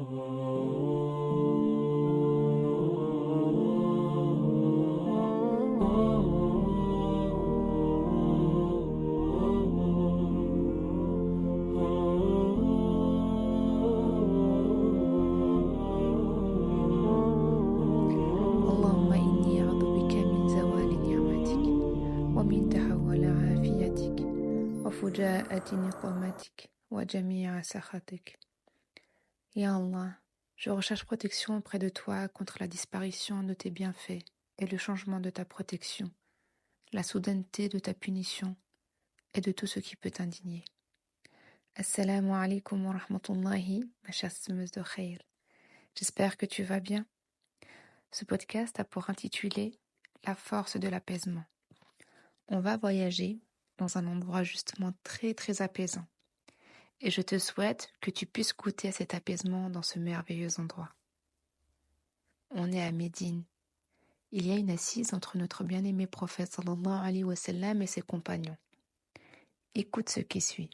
اللهم إني أعوذ بك من زوال نعمتك ومن تحول عافيتك وفجاءة نقمتك وجميع سخطك. Ya Allah, je recherche protection auprès de toi contre la disparition de tes bienfaits et le changement de ta protection, la soudaineté de ta punition et de tout ce qui peut t'indigner. Assalamu alaikum wa rahmatullahi, ma chère semeuse de khair. J'espère que tu vas bien. Ce podcast a pour intitulé La force de l'apaisement. On va voyager dans un endroit justement très très apaisant. Et je te souhaite que tu puisses goûter à cet apaisement dans ce merveilleux endroit. On est à Médine. Il y a une assise entre notre bien-aimé prophète sallallahu alayhi wa sallam et ses compagnons. Écoute ce qui suit.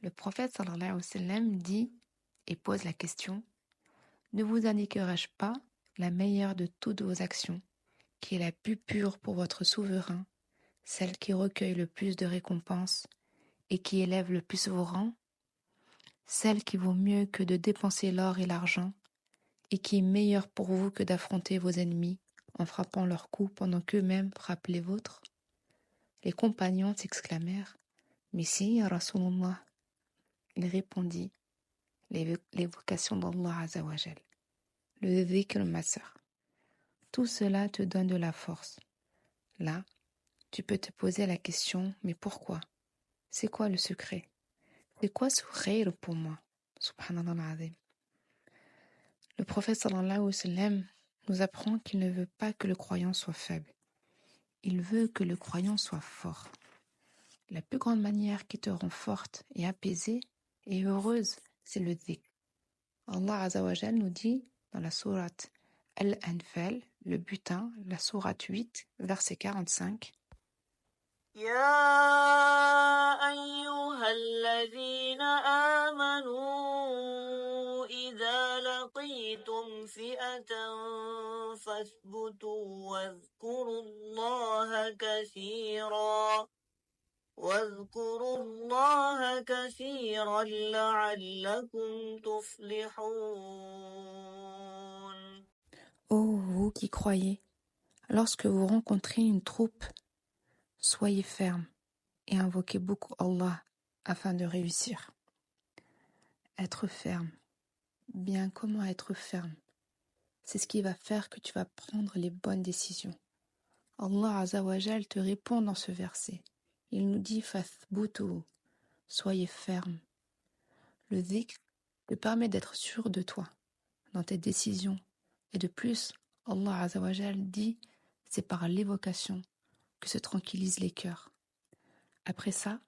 Le prophète sallallahu alayhi wa sallam dit et pose la question: ne vous indiquerai-je pas la meilleure de toutes vos actions, qui est la plus pure pour votre souverain, celle qui recueille le plus de récompenses et qui élève le plus vos rangs, celle qui vaut mieux que de dépenser l'or et l'argent, et qui est meilleure pour vous que d'affronter vos ennemis en frappant leurs coups pendant qu'eux-mêmes frappent les vôtres? Les compagnons s'exclamèrent: mais si, ya Rasulallah. Il répondit: l'évocation d'Allah Azawajal, le dhikr, ma sœur. Tout cela te donne de la force. Là, tu peux te poser la question: mais pourquoi? C'est quoi le secret? C'est quoi ce khayr pour moi? Subhanallah al-Azim. Le prophète sallallahu alayhi wa sallam nous apprend qu'il ne veut pas que le croyant soit faible. Il veut que le croyant soit fort. La plus grande manière qui te rend forte et apaisée et heureuse, c'est le dhikr. Allah Azawajal nous dit dans la sourate Al-Anfal, le butin, la sourate 8, verset 45: يا أيها الذين آمنوا إذا لقيتم فئة فاثبتوا واذكروا الله كثيرا لعلكم تفلحون. Ô vous qui croyez, lorsque vous rencontrez une troupe, soyez fermes et invoquez beaucoup Allah afin de réussir. Être ferme. Bien, comment être ferme? C'est ce qui va faire que tu vas prendre les bonnes décisions. Allah Azawajal te répond dans ce verset. Il nous dit: Fathbutu, soyez ferme. Le dhikr te permet d'être sûr de toi, dans tes décisions. Et de plus, Allah Azawajal dit: c'est par l'évocation que se tranquillisent les cœurs. Après ça,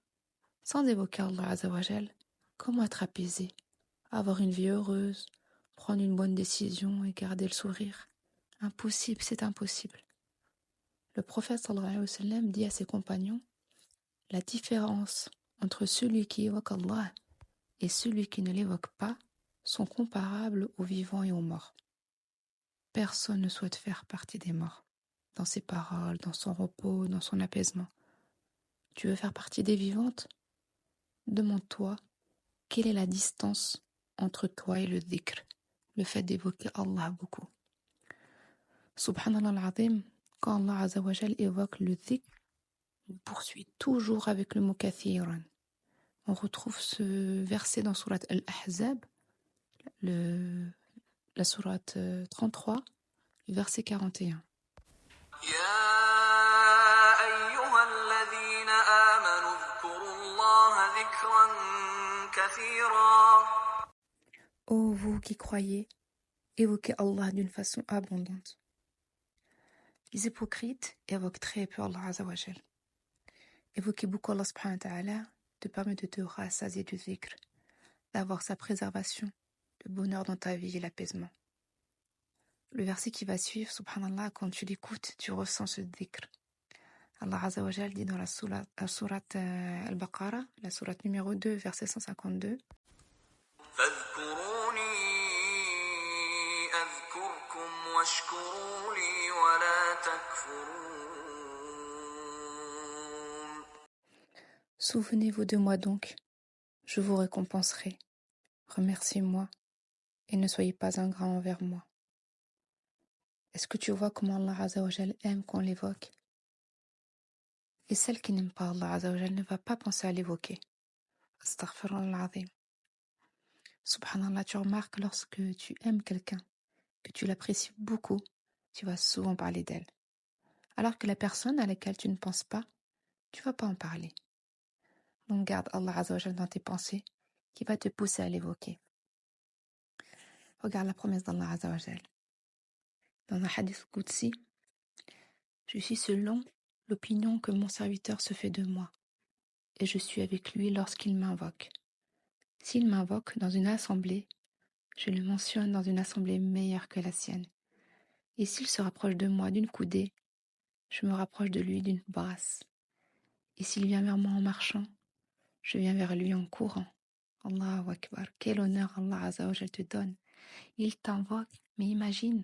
sans évoquer Allah Azawajal, comment être apaisé, avoir une vie heureuse, prendre une bonne décision et garder le sourire? Impossible, c'est impossible. Le prophète sallallahu alayhi wa sallam dit à ses compagnons: la différence entre celui qui évoque Allah et celui qui ne l'évoque pas sont comparables aux vivants et aux morts. Personne ne souhaite faire partie des morts, dans ses paroles, dans son repos, dans son apaisement. Tu veux faire partie des vivantes? Demande-toi, quelle est la distance entre toi et le dhikr, le fait d'évoquer Allah beaucoup. Subhanallah al-Azim, quand Allah Azawajal évoque le dhikr, il poursuit toujours avec le mot kathiran. On retrouve ce verset dans Surat Al-Ahzab, la sourate 33, le verset 41. Ô vous qui croyez, évoquez Allah d'une façon abondante. Les hypocrites évoquent très peu Allah Azawajal. Évoquer beaucoup Allah subhanahu wa ta'ala te permet de te rassasier du dhikr, d'avoir sa préservation, le bonheur dans ta vie et l'apaisement. Le verset qui va suivre, subhanallah, quand tu l'écoutes, tu ressens ce dhikr. Allah Azawajal dit dans la sourate Al-Baqarah, la sourate numéro 2, verset 152: يذكركم واشكروا لي ولا تكفرون. Souvenez-vous de moi donc, je vous récompenserai. Remerciez-moi et ne soyez pas ingrat envers moi. Est-ce que tu vois comment Allah Azza wa Jal aime qu'on l'évoque? Et celle qui n'aime pas Allah Azza wa Jal ne va pas penser à l'évoquer. Astaghfirullah al-azim. Subhanallah, tu remarques lorsque tu aimes quelqu'un, que tu l'apprécies beaucoup, tu vas souvent parler d'elle. Alors que la personne à laquelle tu ne penses pas, tu vas pas en parler. Donc garde Allah Azza wa Jal dans tes pensées, qui va te pousser à l'évoquer. Regarde la promesse d'Allah Azza wa Jal. Dans un hadith Qudsi, je suis selon l'opinion que mon serviteur se fait de moi, et je suis avec lui lorsqu'il m'invoque. S'il m'invoque dans une assemblée, je le mentionne dans une assemblée meilleure que la sienne. Et s'il se rapproche de moi d'une coudée, je me rapproche de lui d'une brasse. Et s'il vient vers moi en marchant, je viens vers lui en courant. Allahu Akbar, quel honneur Allah Azza wa Jal te donne. Il t'invoque, mais imagine,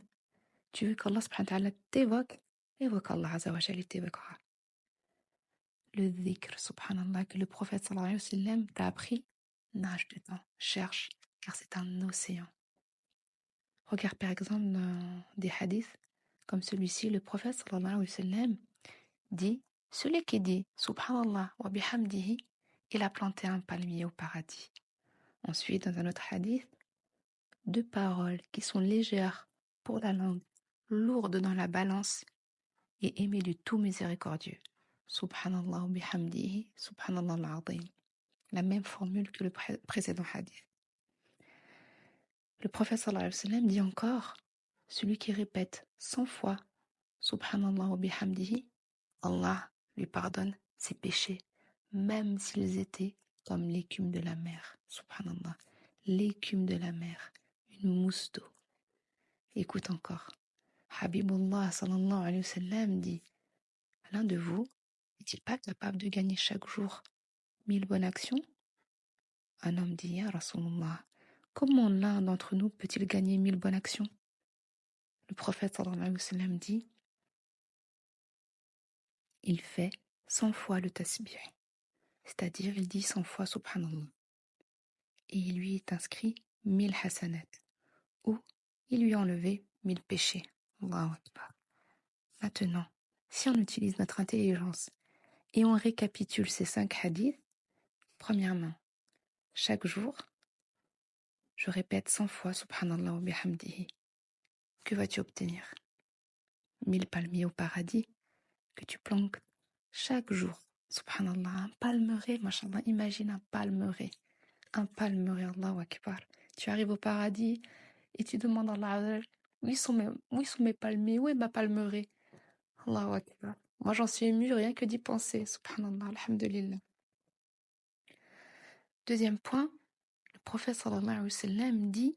tu veux qu'Allah subhanahu wa ta'ala t'évoque, évoque Allah Azza wa Jal, il t'évoquera. Le dhikr, subhanallah, que le prophète sallallahu alayhi wa sallam t'a appris, nage dedans, cherche, car c'est un océan. Regarde par exemple dans des hadiths comme celui-ci, le prophète sallallahu alayhi wa sallam dit, celui qui dit subhanallah wa bihamdihi, il a planté un palmier au paradis. Ensuite, dans un autre hadith, deux paroles qui sont légères pour la langue, lourdes dans la balance et aimées du tout miséricordieux. Subhanallah wa bihamdihi, subhanallah al-azim. La même formule que le précédent hadith. Le prophète sallallahu alayhi wa sallam dit encore, celui qui répète 100 fois subhanallah wa bihamdihi, Allah lui pardonne ses péchés, même s'ils étaient comme l'écume de la mer. Subhanallah, l'écume de la mer, une mousse d'eau. Écoute encore. Habibullah sallallahu alayhi wa sallam dit, l'un de vous n'est-il pas capable de gagner chaque jour 1000 bonnes actions? Un homme dit, ya Rasulullah, comment l'un d'entre nous peut-il gagner 1000 bonnes actions? Le prophète sallallahu alayhi wa sallam dit, il fait 100 fois le tasbih, c'est-à-dire il dit 100 fois subhanallah. Et il lui est inscrit 1000 hasanat, ou il lui a enlevé 1000 péchés. Allahu Akbar. Maintenant, si on utilise notre intelligence et on récapitule ces 5 hadiths, premièrement, chaque jour, je répète 100 fois subhanallah wa bihamdihi. Que vas-tu obtenir? 1000 palmiers au paradis que tu plantes chaque jour. Subhanallah, un palmeraie, mashallah, imagine un palmeraie. Un palmeraie, Allahu Akbar. Tu arrives au paradis et tu demandes à Allah, où sont mes palmiers, où est ma palmeraie? Allahu Akbar. Moi j'en suis émue rien que d'y penser. Subhanallah, alhamdulillah. Deuxième point, le prophète sallallahu alayhi wa sallam dit,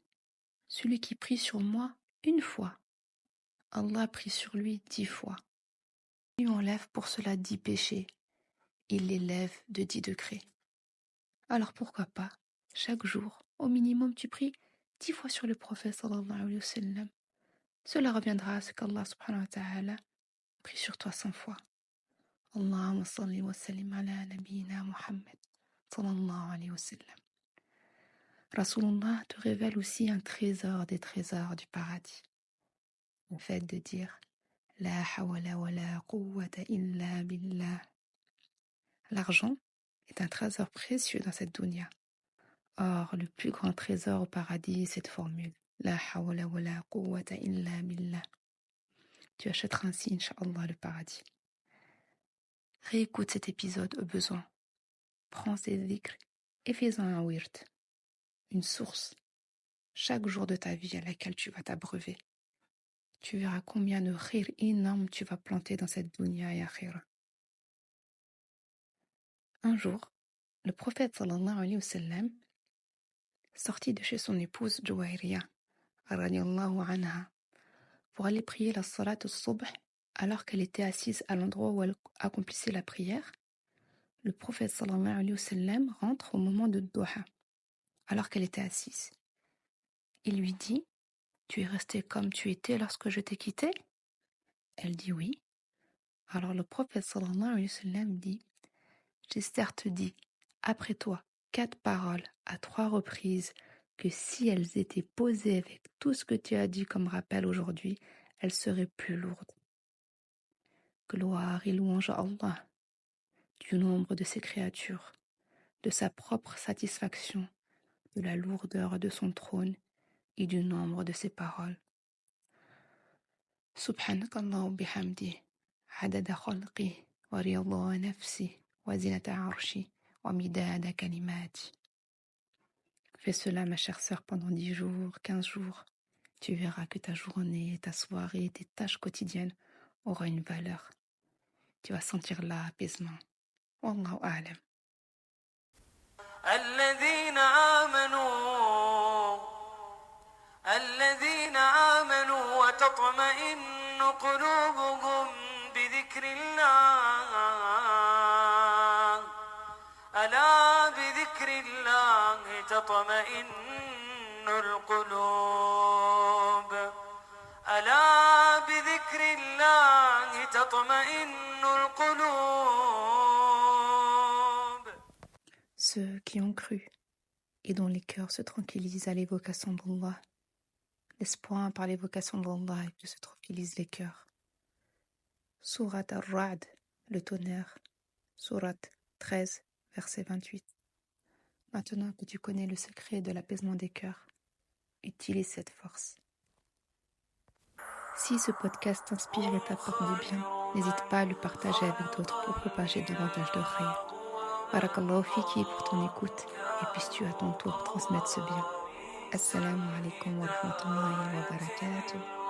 celui qui prie sur moi une fois, Allah prie sur lui 10 fois. Il enlève pour cela 10 péchés. Il l'élève de 10 degrés. Alors pourquoi pas, chaque jour, au minimum, tu pries 10 fois sur le prophète sallallahu alayhi wa sallam. Cela reviendra à ce qu'Allah subhanahu wa ta'ala prie sur toi 100 fois. Allahumma salli wa sallim ala nabiyyina Muhammad sallallahu alayhi wa sallam. Rasulullah te révèle aussi un trésor des trésors du paradis. Le fait de dire La hawla wa la quwwata illa billah. L'argent est un trésor précieux dans cette dunya. Or, le plus grand trésor au paradis est cette formule. La hawla wa la quwwata illa billah. Tu achèteras ainsi, Inch'Allah, le paradis. Réécoute cet épisode au besoin. Prends ces dhikrs et fais-en un wird, une source, chaque jour de ta vie à laquelle tu vas t'abreuver. Tu verras combien de khir énormes tu vas planter dans cette dunya et akhira. Un jour, le prophète sallallahu alayhi wa sallam sortit de chez son épouse Juwayriya, radiyallahu anha, pour aller prier la salat al-subh alors qu'elle était assise à l'endroit où elle accomplissait la prière. Le prophète sallallahu alayhi wa sallam rentre au moment de Duha, alors qu'elle était assise. Il lui dit, tu es resté comme tu étais lorsque je t'ai quitté? Elle dit oui. Alors le prophète sallallahu alayhi wa sallam dit, j'ai certes dit, après toi, 4 paroles à 3 reprises, que si elles étaient posées avec tout ce que tu as dit comme rappel aujourd'hui, elles seraient plus lourdes. Gloire et louange à Allah, du nombre de ses créatures, de sa propre satisfaction, de la lourdeur de son trône et du nombre de ses paroles. Subhanakallah bihamdi, adada khalqi, wa riyadha nafsi, wa zinata arshi, wa midada kalimati. Fais cela, ma chère sœur, pendant 10 jours, 15 jours. Tu verras que ta journée, ta soirée, tes tâches quotidiennes auront une valeur. Tu vas sentir l'apaisement. Wallahu a'lam. الذين آمنوا وتطمئن قلوبهم بذكر الله ألا بذكر الله تطمئن القلوب ألا بذكر الله تطمئن القلوب. Ceux qui ont cru et dont les cœurs se tranquillisent à l'évocation d'Allah. L'espoir par l'évocation d'Allah et que se tranquillisent les cœurs. Surat al-Ra'd, le tonnerre. Surat 13, verset 28. Maintenant que tu connais le secret de l'apaisement des cœurs, utilise cette force. Si ce podcast t'inspire et t'apporte du bien, n'hésite pas à le partager avec d'autres pour propager davantage de khayr. Barakallahu fiki pour ton écoute et puisses-tu à ton tour transmettre ce bien. Assalamu alaikum wa rahmatullahi wa barakatuh.